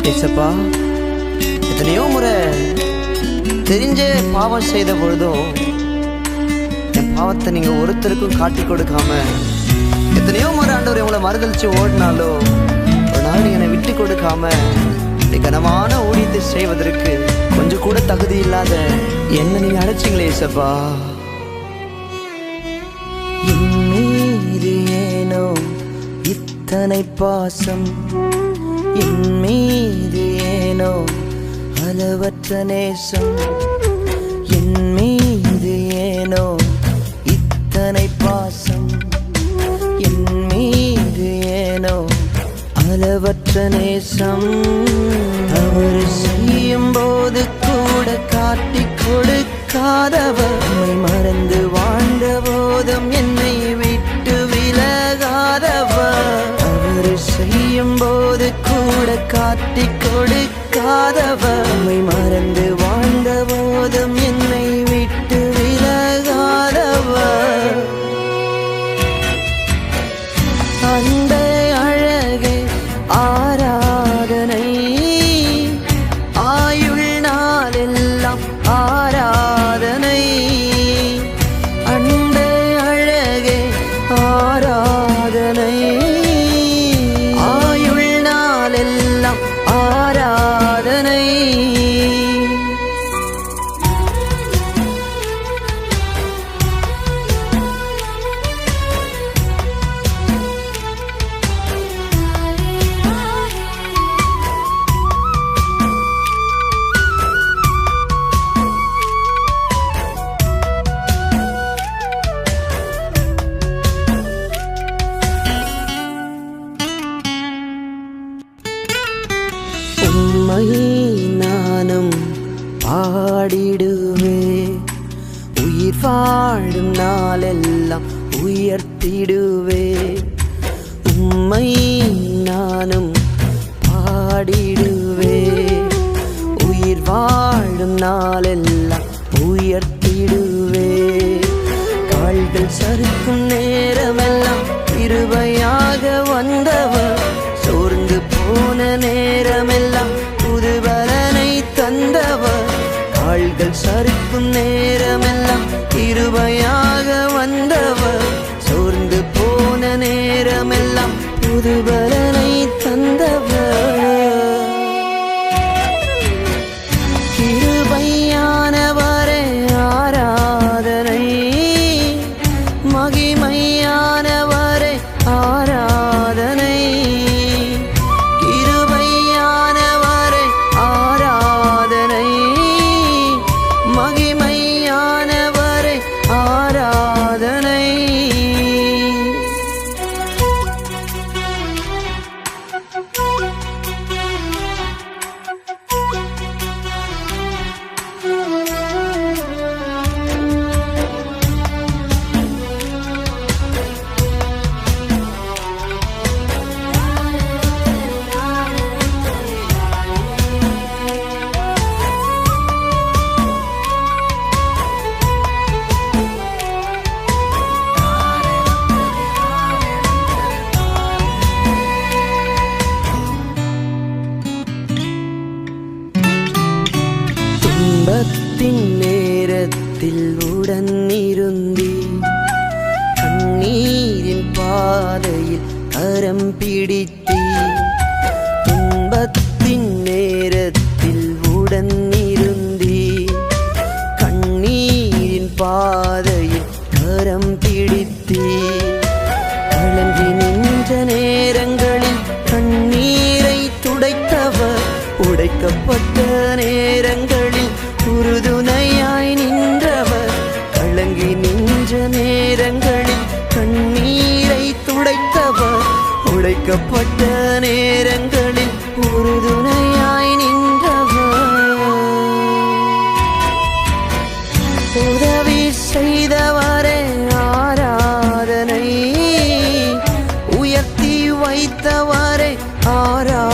ஏசப்பா, எத்தனையோ முறை தெரிஞ்ச பாவம் செய்த பொழுதும் என் பாவத்தை நீங்க ஒருத்தருக்கும் காட்டி கொடுக்காம, எத்தனையோ முறை ஆண்டவர் உங்களை மறுதளிச்சு ஓடினாலோ ஒரு நாள் நீங்க என்னை விட்டு கொடுக்காம கனமான ஊழியத்தை செய்வதற்கு கொஞ்சம் கூட தகுதி இல்லாத என்ன நீங்க அழைச்சிங்களே ஏசப்பா. என் மீது ஏனோ இத்தனை பாசம், என் மீது ஏனோ அளவற்ற நேசம், என் மீது ஏனோ இத்தனை பாசம், என் மீது ஏனோ அளவற்ற நேசம். தவறு செய்யும் போது கூட காட்டி கொடுக்காதவர், மறந்து வாழ்ந்த போதும் என்னை விட்டு விலகாதவர், தவறு செய்யும் போது கூட காட்டி கொடுக்காதவர், மறந்து வாழ்ந்த போதும் என்னை விட்டு விலகாதவர். அந்த அழகே ஆராதனை, ஆயுள் நாளெல்லாம் ஆராதனை, அந்த அழகே ஆராதனை, ஆயுள் நாளெல்லாம் ஆராதனை. உம்மை நானும் பாடிடுவே, உயிர் வாழும் நாளெல்லாம் உயர்த்திடுவே. உம்மை நானும் பாடிடுவே, உயிர் வாழும் நாளெல்லாம் உயர்த்திடுவே. கால்கள் சறுக்கும் நேரமெல்லாம் கிருபையாக வந்தவர், சோர்ந்து போன நேரமெல்லாம் புது பலனை தந்தவர். கால்கள் சறுக்கும் நேரமெல்லாம் கிருபையாக வந்தவர், சோர்ந்து போன நேரமெல்லாம் புது பலனை தந்தவர். கிருபையானவரே ஆராதனை, மகிமையானவரே ஆராதனை, கிருபையானவரே ஆராதனை, மகிமையானவரே ஆராதனை. துன்பத்தின் நேரத்தில் உடன் இருந்தீ, கண்ணீரின் பாதையில் கரம் பிடித்தீ. துன்பத்தின் நேரத்தில் உடன் இருந்தீ, கண்ணீரின் பாதையில் கரம் பிடித்தீ. கலங்கி நின்ற நேரங்களில் கண்ணீரை துடைத்தவர், உடைக்கப்பட்ட நேரங்களில் உறுதுணையாய் நின்றவர். கலங்கி நின்ற நேரங்களில் கண்ணீரை துடைத்தவர், உடைக்கப்பட்ட நேரங்களில் உறுதுணையாய் நின்றவர். உதவி செய்தவரே ஆராதனை, உயர்த்தி வைத்தவரே ஆராதனை,